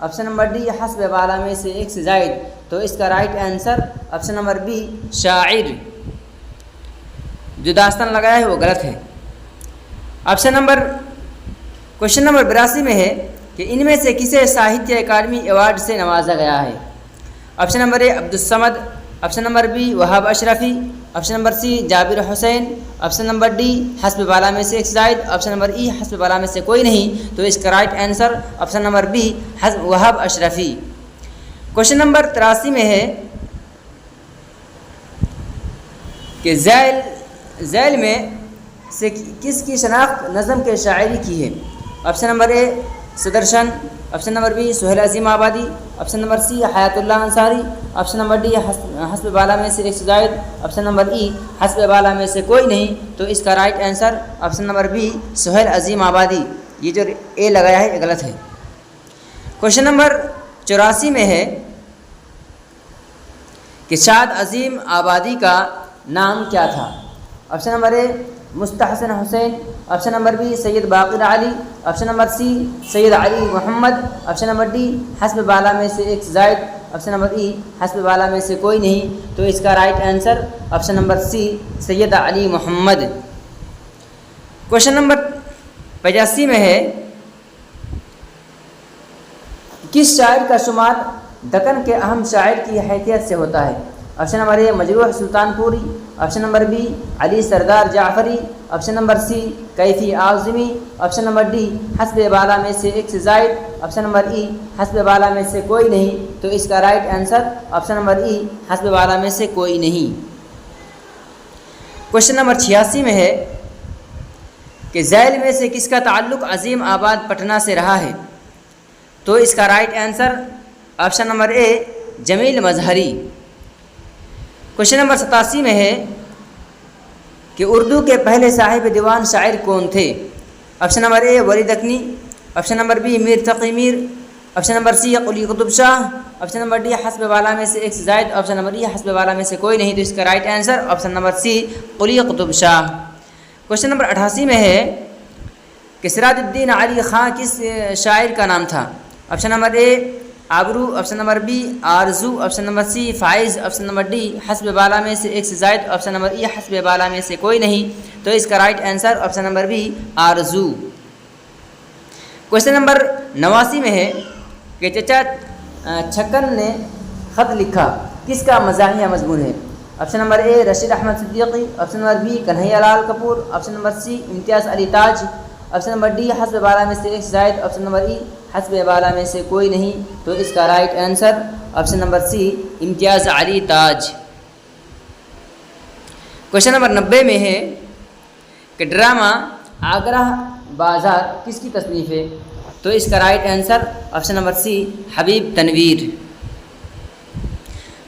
Option number D حسب بالا میں سے ایک سے زائد، تو اس کا right answer option number be شاعر۔ جو داستان لگایا ہے وہ غلط ہے۔ کوشچن نمبر 82 میں ہے کہ ان میں سے کسے ساہتیہ اکیڈمی ایوارڈ سے نوازا گیا ہے؟ آپشن نمبر اے Abdul Samad, option number B Wahab اشرفی، آپشن نمبر سی جابر حسین، آپشن نمبر ڈی حسب بالا میں سے ایک زائد، آپشن نمبر ای حسب بالا میں سے کوئی نہیں، تو اس کا right answer option number B Wahab Ashrafi. Question number 83 میں ہے کہ ذیل میں سے کس کی شناخت نظم کے شاعری کی ہے؟ Option number A Sudarshan, option number B Suhail Azimabadi آبادی، option number C Hayatullah Ansari, option number D حسب بالا میں سے ایک سے زائد، آپشن نمبر ای حسب بالا میں سے کوئی نہیں، تو اس کا right answer option number B Suhail Azimabadi آبادی۔ یہ جو اے لگایا ہے یہ غلط ہے۔ کوشچن نمبر 84 میں ہے کہ شاد عظیم آبادی کا نام کیا تھا؟ Option number a Mustehsan Hussain, option number be Syed Baqir Ali, option number C Syed Ali Muhammad, option number D حسب بالا میں سے ایک سے زائد، آپشن نمبر ای حسب بالا میں سے کوئی نہیں، تو اس کا رائٹ آنسر آپشن نمبر سی سید علی محمد۔ کوشچن نمبر 85 میں ہے کس شاعر کا شمار دکن کے اہم شاعر کی حیثیت سے ہوتا ہے؟ آپشن نمبر اے مجروح سلطان پوری، option number be Ali Sardar Jafri, option number C Kaifi Azmi, option number D حسب بالا میں سے ایک سے زائد، آپشن نمبر ای حسب بالا میں سے کوئی نہیں، تو اس کا رائٹ آنسر آپشن نمبر ای حسب بالا میں سے کوئی نہیں۔ کوشچن نمبر 86 میں ہے کہ ذیل میں سے کس کا تعلق عظیم آباد پٹنہ سے رہا ہے؟ تو اس کا رائٹ آنسر آپشن نمبر اے جمیل مظہری۔ کوشچن نمبر 87 میں ہے کہ اردو کے پہلے صاحب دیوان شاعر کون تھے؟ آپشن نمبر اے ولی دکنی، option number B Mir Taqi میر، آپشن نمبر سی Quli Qutb Shah, option number D حسب بالا میں سے ایک سے زائد، آپشن نمبر ای حسب بالا میں سے کوئی نہیں، تو اس کا رائٹ آنسر آپشن نمبر سی قلی قطب شاہ۔ کوشچن نمبر 88 میں ہے کہ سراج الدین علی خان کس شاعر کا نام تھا؟ آپشن نمبر اے آبرو، آپشن نمبر بی آرزو، آپشن نمبر سی فائز، آپشن نمبر ڈی حسب بالا میں سے ایک سے زائد، آپشن نمبر ای حسب بالا میں سے کوئی نہیں، تو اس کا right answer option number be آرزو۔ کوشچن نمبر 89 میں ہے کہ چچا چھکن نے خط لکھا کس کا مزاحیہ مضمون ہے؟ Option number A Rashid Ahmad Siddiqui, option number B Kanhaiya Lal Kapoor, option number C Imtiaz Ali Taj, option number D حسب بالا میں سے ایک سے زائد، آپشن نمبر ای حسب بالا میں سے کوئی نہیں، تو اس کا right answer option number C Imtiaz Ali تاج۔ کوشچن نمبر 90 میں ہے کہ ڈرامہ آگرہ بازار کس کی تصنیف ہے؟ تو اس کا رائٹ آنسر آپشن نمبر سی حبیب تنویر۔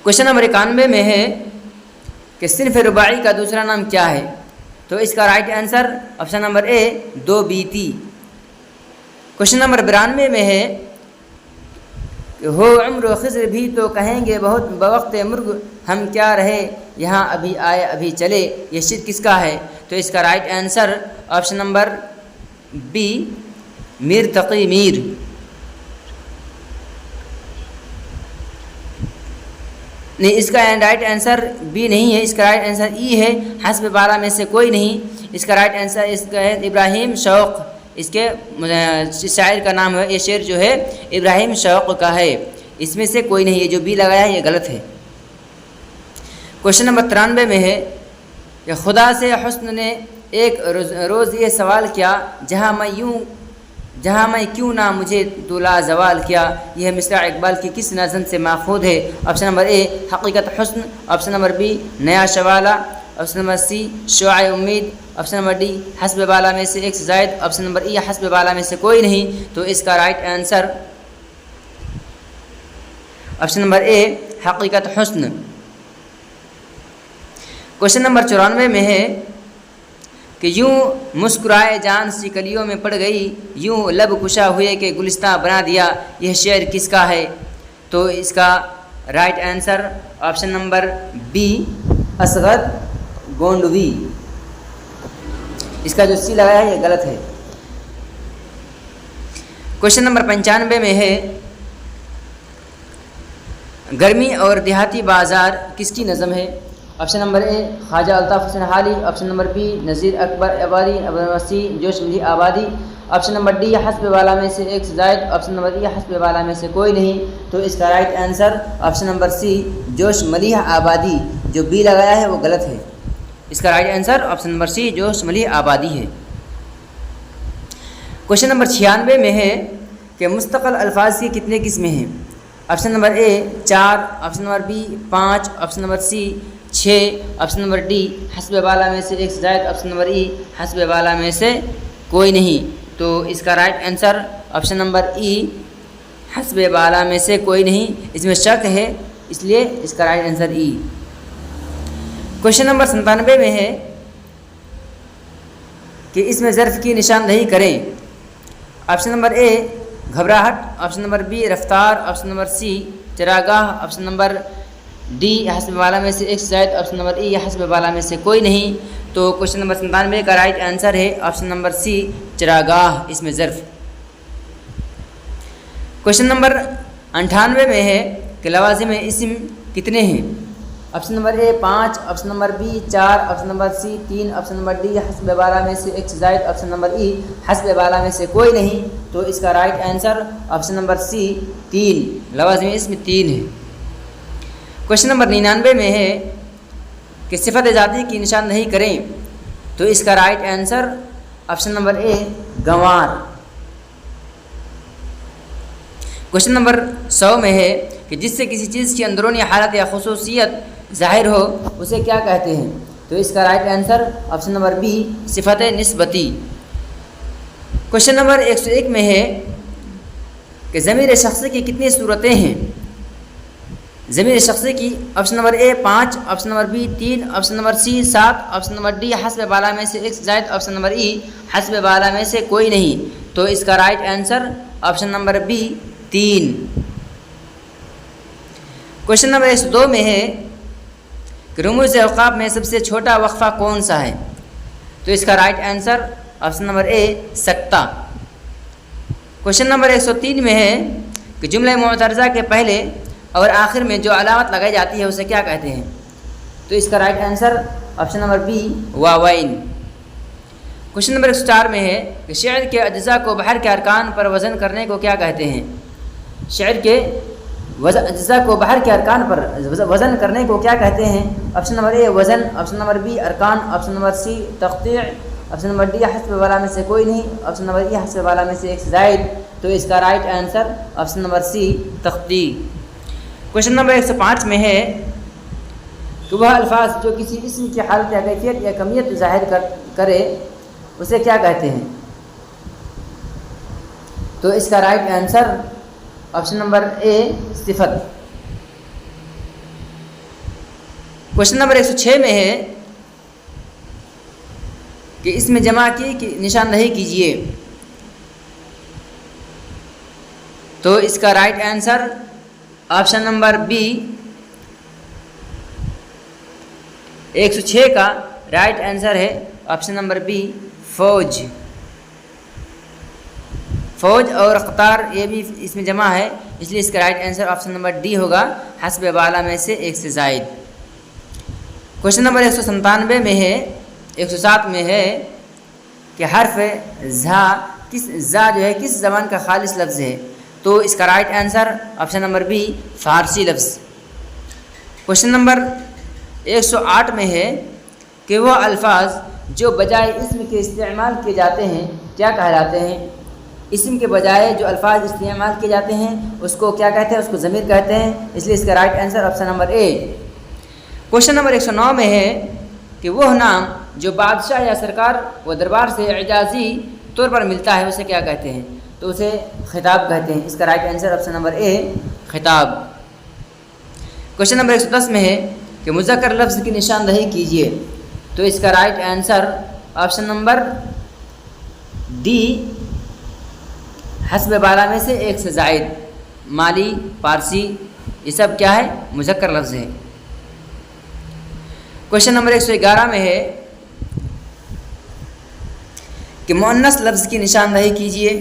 کوشچن نمبر 91 میں ہے کہ صنف رباعی کا دوسرا نام کیا ہے؟ تو اس کا رائٹ آنسر آپشن نمبر اے دو بیتی۔ کوشچن نمبر 92 میں ہے کہ ہو عمر و خضر بھی تو کہیں گے بہت بوقت مرگ ہم کیا رہے یہاں ابھی آئے ابھی چلے، یہ شعر کس کا ہے؟ تو اس کا right answer option number B Mir Taqi Mir. نہیں، اس کا رائٹ آنسر بی نہیں ہے، اس کا رائٹ آنسر ای ہے حسب بالا میں سے کوئی نہیں۔ اس کا رائٹ آنسر اس کا ہے ابراہیم شوق، اس کے شاعر کا نام ہے، یہ شعر جو ہے ابراہیم شوق کا ہے، اس میں سے کوئی نہیں، یہ جو بی لگایا ہے یہ غلط ہے۔ کوشچن نمبر 93 میں ہے کہ خدا سے حسن نے ایک روز یہ سوال کیا جہاں میں کیوں نہ مجھے تو لا زوال کیا، یہ مصرع اقبال کی کس نظم سے ماخوذ ہے؟ آپشن نمبر اے حقیقت حسن، آپشن نمبر بی نیا شوالا، آپشن نمبر سی شعاع امید، آپشن نمبر ڈی حسب بالا میں سے ایک سے زائد، آپشن نمبر ای حسب بالا میں سے کوئی نہیں، تو اس کا رائٹ آنسر آپشن نمبر اے حقیقت حسن۔ کوشچن نمبر 94 میں ہے کہ یوں مسکرائے جان سی کلیوں میں پڑ گئی، یوں لب کشا ہوئے کہ گلستہ بنا دیا، یہ شعر کس کا ہے؟ تو اس کا right answer option number B Asghar Gondvi. اس کا جو سی لگایا ہے یہ غلط ہے۔ کوشچن نمبر 95 میں ہے گرمی اور دیہاتی بازار کس کی نظم ہے؟ Option number a Khwaja Altaf Hussain Hali, option number be Nazir اکبر آبادی، آپشن نمبر سی جوش ملیح آبادی، آپشن نمبر ڈی حسب والا میں سے ایک سے زائد، آپشن نمبر ای حسب والا میں سے کوئی نہیں۔ تو اس کا رائٹ آنسر آپشن نمبر سی جوش ملیح آبادی، جو بی لگایا ہے وہ غلط ہے۔ اس کا رائٹ آنسر آپشن نمبر سی جوش ملیح آبادی ہے۔ کوشچن نمبر 96 میں ہے کہ مستقل الفاظ کی کتنے قسمیں ہیں؟ Option number A 4، option number B 5، option number C 6، option number D حسب والا میں سے ایک سے زائد، آپشن نمبر ای حسب والا میں سے کوئی نہیں۔ تو اس کا رائٹ آنسر آپشن نمبر ای حسب والا میں سے کوئی نہیں، اس میں شک ہے، اس لیے اس کا رائٹ آنسر ای۔ کوشچن نمبر 97 میں ہے کہ اس میں ظرف کی نشاندہی کریں۔ آپشن نمبر اے گھبراہٹ، آپشن نمبر بی رفتار، آپشن نمبر سی چراگاہ، آپشن نمبر ڈی حسب والا میں سے ایک سے زائد، آپشن نمبر ای حسب والا میں سے کوئی نہیں۔ تو کوشچن نمبر 97 کا رائٹ آنسر ہے آپشن نمبر سی چراگاہ، اس میں ظرف۔ کوشچن نمبر 98 میں ہے کہ لوازم اسم کتنے ہیں؟ Option number A 5، option number B 4، option number C 3، option number D حسب والا میں سے ایک سے زائد، آپشن نمبر ای حسب والا میں سے کوئی نہیں۔ تو اس کا right answer option number C 3، لوازم اسم 3 ہے۔ کوشچن نمبر 99 میں ہے کہ صفت ذاتی کی نشاندہی کریں۔ تو اس کا رائٹ آنسر آپشن نمبر اے گنوار۔ کوشچن نمبر 100 میں ہے کہ جس سے کسی چیز کی اندرونی حالت یا خصوصیت ظاہر ہو اسے کیا کہتے ہیں؟ تو اس کا right answer option number be صفت نسبتی۔ کوشچن نمبر 101 میں ہے کہ ضمیر شخصی کی کتنی صورتیں ہیں؟ ضمیر شخصی کی option number A 5، option number B 3، option number C 7، option number D حسب والا میں سے ایک سے زائد، آپشن نمبر ای حسب والا میں سے کوئی نہیں۔ تو اس کا right answer option number B 3۔ Question number 102 میں ہے کہ رموز اوقاف میں سب سے چھوٹا وقفہ کون سا ہے؟ تو اس کا رائٹ آنسر آپشن نمبر اے سکتہ۔ کوشچن نمبر 103 میں ہے کہ جملہ معترضہ کے پہلے اور آخر میں جو علامت لگائی جاتی ہے اسے کیا کہتے ہیں؟ تو اس کا right answer option number B واوین۔ کوشچن نمبر 104 میں ہے کہ شعر کے اجزاء کو بحر کے ارکان پر وزن کرنے کو کیا کہتے ہیں؟ شعر کے اجزاء کو بحر کے ارکان پر وزن کرنے کو کیا کہتے ہیں؟ آپشن نمبر اے وزن، آپشن نمبر بی ارکان، آپشن نمبر سی تقطیع، آپشن نمبر ڈی حسب والا میں سے کوئی نہیں، آپشن نمبر ای حسب والا میں سے ایک سے زائد۔ تو اس کا رائٹ آنسر آپشن نمبر سی تقطیع۔ کوشچن نمبر 105 میں ہے کہ وہ الفاظ جو کسی اسم کی حالت یا کیفیت یا کمیت ظاہر کرے اسے کیا کہتے ہیں؟ تو اس کا رائٹ آنسر آپشن نمبر اے صفت۔ کوشچن نمبر 106 میں ہے کہ اس میں جمع کی نشاندہی کیجیے۔ تو اس کا right answer option number be 106 کا رائٹ آنسر ہے آپشن نمبر بی فوج۔ فوج اور قطار یہ بھی اس میں جمع ہے، اس لیے اس کا right answer option number D ہوگا حسب والا میں سے ایک سے زائد۔ کوشچن نمبر 197 میں ہے 107 میں ہے کہ حرف زا جو ہے کس زبان کا خالص لفظ ہے؟ تو اس کا right answer option number B Farsi لفظ۔ کوشچن نمبر 108 میں ہے کہ وہ الفاظ جو بجائے اسم کے استعمال کیے جاتے ہیں کیا کہلاتے ہیں؟ اسم کے بجائے جو الفاظ استعمال کیے جاتے ہیں اس کو کیا کہتے ہیں؟ اس کو ضمیر کہتے ہیں، اس لیے اس کا رائٹ آنسر آپشن نمبر اے۔ کوشچن نمبر 109 میں ہے کہ وہ نام جو بادشاہ یا سرکار و دربار سے اعجازی طور پر ملتا ہے اسے کیا کہتے ہیں؟ تو اسے خطاب کہتے ہیں، اس کا رائٹ آنسر آپشن نمبر اے خطاب۔ کوشچن نمبر 110 میں ہے کہ مذکر لفظ کی نشاندہی کیجیے۔ تو اس کا right answer option number D حسب بالا میں سے ایک سے زائد، مالی، پارسی، یہ سب کیا ہے؟ مذکر لفظ ہے۔ کوشچن نمبر 111 میں ہے کہ مؤنث لفظ کی نشاندہی کیجیے۔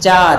4।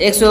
100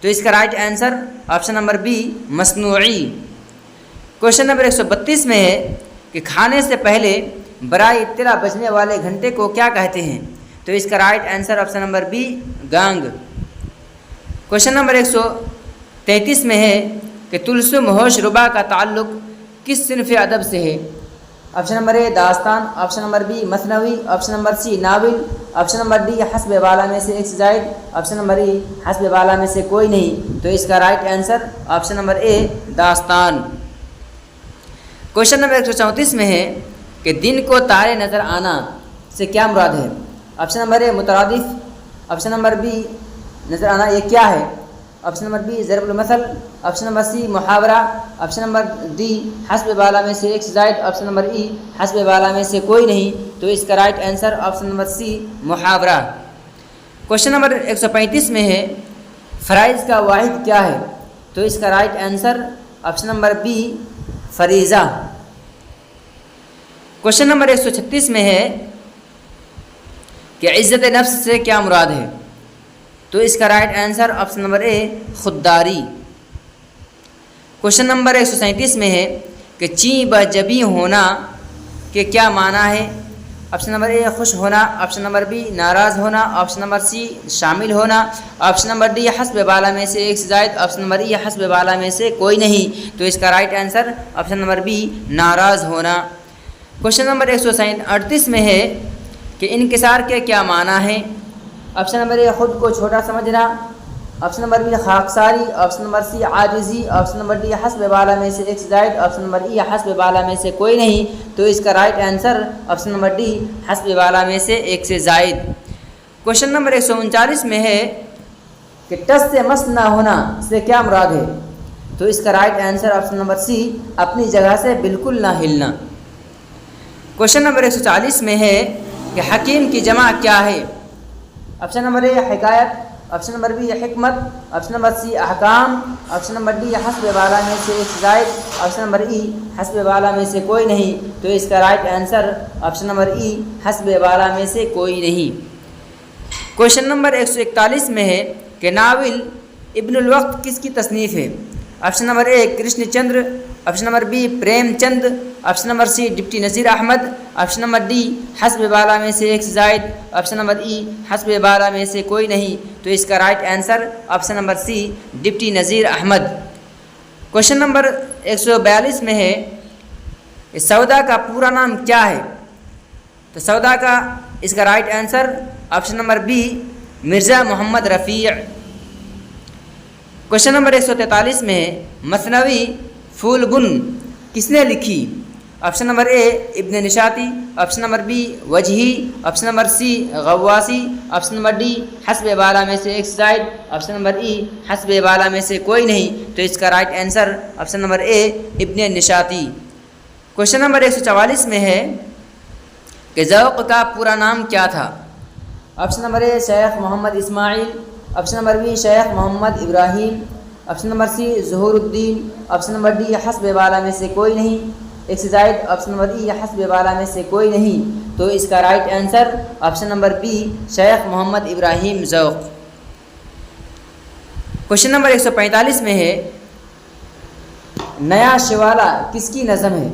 تو اس کا right answer option number be مصنوعی۔ کوشچن نمبر 132 میں ہے کہ کھانے سے پہلے برائے اطلاع بجنے والے گھنٹے کو کیا کہتے ہیں؟ تو اس کا right answer option number B گانگ۔ کوشچن نمبر 133 میں ہے کہ تلسم ہوش ربا کا تعلق کس صنف ادب سے ہے؟ آپشن نمبر اے داستان، آپشن نمبر بی مثنوی، option number C novel, option number D حسب بالا میں سے ایک سے زائد، آپشن نمبر ای حسب بالا میں سے کوئی نہیں۔ تو اس کا right answer option number A داستان۔ کوشچن نمبر 134 میں ہے کہ دن کو تارے نظر آنا سے کیا مراد ہے؟ آپشن نمبر اے مترادف، آپشن نمبر بی نظر آنا یہ کیا ہے، آپشن نمبر بی ضرب المثل، آپشن نمبر سی محاورہ، آپشن نمبر ڈی حسب بالا میں سے ایک سے زائد، آپشن نمبر ای حسب بالا میں سے کوئی نہیں۔ تو اس کا رائٹ آنسر آپشن نمبر سی محاورہ۔ کوشچن نمبر 135 میں ہے فرائض کا واحد کیا ہے؟ تو اس کا right answer option number be فریضہ۔ کوشچن نمبر 136 میں ہے کہ عزت نفس سے کیا مراد ہے؟ تو اس کا رائٹ آنسر آپشن نمبر اے خودداری۔ کوشچن نمبر 137 میں ہے کہ چیں بہ جبیں ہونا کے کیا معنی ہے؟ آپشن نمبر اے خوش ہونا، آپشن نمبر بی ناراض ہونا، آپشن نمبر سی شامل ہونا، آپشن نمبر ڈی حسب بالا میں سے ایک سے زائد، آپشن نمبر ای حسب بالا میں سے کوئی نہیں۔ تو اس کا right answer option number be ناراض ہونا۔ کوشچن نمبر 138 میں ہے کہ انکسار کے کیا معنی ہے؟ آپشن نمبر اے خود کو چھوٹا سمجھنا، آپشن نمبر بی خاکساری، آپشن نمبر سی عاجزی، آپشن نمبر ڈی حسب بالا میں سے ایک سے زائد، آپشن نمبر ای حسب بالا میں سے کوئی نہیں۔ تو اس کا right answer option number D حسب بالا میں سے ایک سے زائد۔ کوشچن نمبر 139 میں ہے کہ ٹس سے مس نہ ہونا سے کیا مراد ہے؟ تو اس کا رائٹ آنسر آپشن نمبر سی اپنی جگہ سے بالکل نہ ہلنا۔ کوشچن نمبر 140 میں ہے کہ حکیم کی جمع کیا ہے؟ آپشن نمبر اے حکایت، آپشن نمبر بی حکمت، آپشن نمبر سی احکام، آپشن نمبر ڈی حسب بالا میں سے ایک سے زائد، آپشن نمبر ای حسب بالا میں سے کوئی نہیں۔ تو اس کا رائٹ آنسر آپشن نمبر ای حسب بالا میں سے کوئی نہیں۔ کوشچن نمبر 141 میں ہے کہ ناول ابن الوقت کس کی تصنیف ہے؟ Option number A Krishan Chander, option number B Prem Chand, option number C deputy Nazir Ahmad, option number D حسب بالا میں سے ایک سے زائد، آپشن نمبر ای حسب بالا میں سے کوئی نہیں۔ تو اس کا right answer option number C deputy Nazir Ahmad. Question number 142 میں ہے کہ سودا کا پورا نام کیا ہے؟ تو سودا کا اس کا right answer option number B Mirza Muhammad Rafi. Question number 143 میں ہے مثنوی پھول بن کس نے لکھی؟ Option number A Ibn Nishati, option number B Wajhi, option number C Ghawasi, option number D حسب بالا میں سے ایک سے زائد، آپشن نمبر ای حسب بالا میں سے کوئی نہیں۔ تو اس کا right answer option number A Ibn نشاطی۔ Question number 144 میں ہے کہ ذوق کا پورا نام کیا تھا؟ Option number a Sheikh Muhammad Ismail, option number be Sheikh Muhammad Ibrahim, option number سی ظہور الدین، آپشن نمبر ڈی حسب بالا میں سے کوئی نہیں، ایک سے زائد، آپشن نمبر ای حسب بالا میں سے کوئی نہیں۔ تو اس کا right answer option number be شیخ محمد ابراہیم ذوق۔ کوشچن نمبر 145 میں ہے نیا شوالا کس کی نظم ہے؟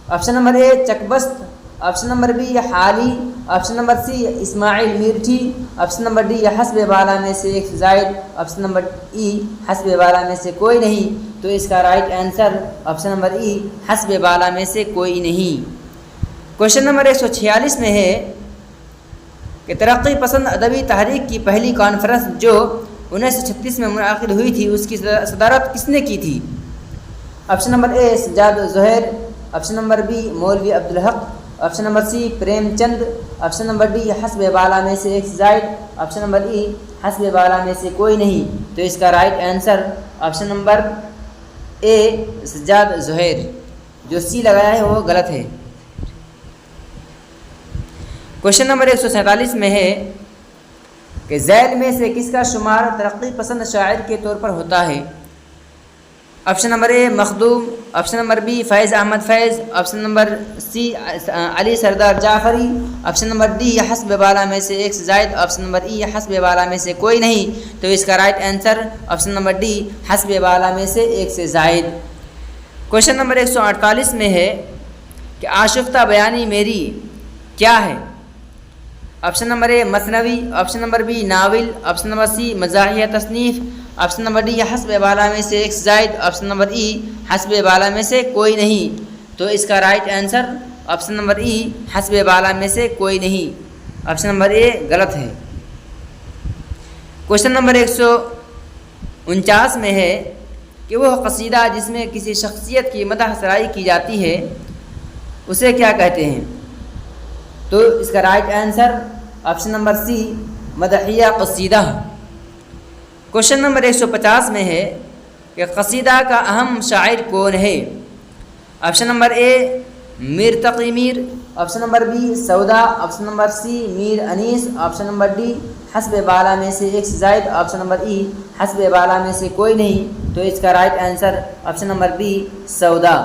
Option number a چکبست، option number be حالی، آپشن نمبر سی اسماعیل میرٹھی، آپشن نمبر ڈی حسب بالا میں سے ایک سے زائد، آپشن نمبر ای حسب بالا میں سے کوئی نہیں۔ تو اس کا رائٹ آنسر آپشن نمبر ای حسب بالا میں سے کوئی نہیں۔ کوشچن نمبر 146 میں ہے کہ ترقی پسند ادبی تحریک کی پہلی کانفرنس جو 1936 میں منعقد ہوئی تھی اس کی صدارت کس نے کی تھی؟ Option number A Sajjad Zaheer, option number B Maulvi Abdul Haq, option number C Prem Chand, option number D حسب بالا میں سے ایک سے زائد، آپشن نمبر ای حسب بالا میں سے کوئی نہیں۔ تو اس کا right answer option number A Sajjad Zaheer, جو سی لگایا ہے وہ غلط ہے۔ کوشچن نمبر 147 میں ہے کہ ذیل میں سے کس کا شمار ترقی پسند شاعر کے طور پر ہوتا ہے؟ Option number a Makhdoom, option number be Faiz Ahmad Faiz, option number C Ali Sardar Jafri, option number D حسب بالا میں سے ایک سے زائد، آپشن نمبر ای حسب بالا میں سے کوئی نہیں۔ تو اس کا right answer option number D حسب بالا میں سے ایک سے زائد۔ کوشچن نمبر 148 میں ہے کہ آشفتہ بیانی میری کیا ہے؟ آپشن نمبر اے مثنوی، option number B novel, option number C مزاحیہ تصنیف، آپشن نمبر ڈی حسب بالا میں سے ایک سے زائد، آپشن نمبر ای حسب بالا میں سے کوئی نہیں۔ تو اس کا رائٹ آنسر آپشن نمبر ای حسب بالا میں سے کوئی نہیں، آپشن نمبر اے غلط ہے۔ کوشچن نمبر 149 میں ہے کہ وہ قصیدہ جس میں کسی شخصیت کی مدح سرائی کی جاتی ہے اسے کیا کہتے ہیں؟ تو اس کا رائٹ آنسر آپشن نمبر سی مدحیہ قصیدہ۔ کوشچن نمبر 150 میں ہے کہ قصیدہ کا اہم شاعر کون ہے؟ Option number a Mir Taqi Mir, option number be سودا، آپشن نمبر سی میر انیس، آپشن نمبر ڈی حسب بالا میں سے ایک سے زائد، آپشن نمبر ای حسب بالا میں سے کوئی نہیں۔ تو اس کا right answer option number be سودا۔